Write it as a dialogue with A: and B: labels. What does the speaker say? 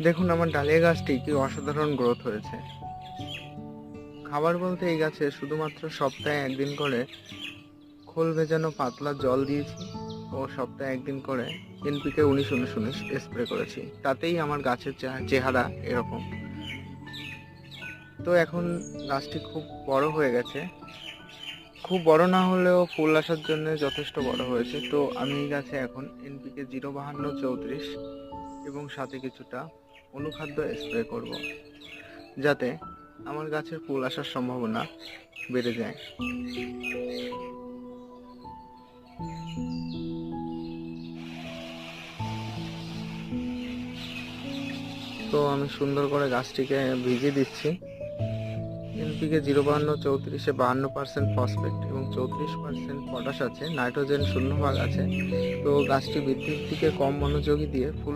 A: দেখুন আমার ডালিয়া গাছটি কি অসাধারণ গ্রোথ হয়েছে। খাবার বলতে এই গাছে শুধুমাত্র সপ্তাহে একদিন করে খোল ভেজানো পাতলা জল দিয়েছি ও সপ্তাহে একদিন করে এনপিকে 19-19-19 স্প্রে করেছি। তাতেই আমার গাছের চেহারা এরকম। তো এখন গাছটি খুব বড় হয়ে গেছে, খুব বড় না হলেও ফুল আসার জন্য যথেষ্ট বড় হয়েছে। তো আমি এই গাছে এখন এনপিকে 052-34 এবং সাথে কিছুটা অনুখাদ্য স্প্রে করব, যাতে আমার গাছের ফুল আসার সম্ভাবনা বেড়ে যায়। তো আমি সুন্দর করে গাছটিকে ভিজিয়ে দিচ্ছি। এনপিকে 052-34-এ 52% ফসফেট এবং 34% পটাশ আছে, নাইট্রোজেন 0 ভাগ আছে। তো গাছটি বৃদ্ধির দিকে কম মনোযোগী দিয়ে ফুল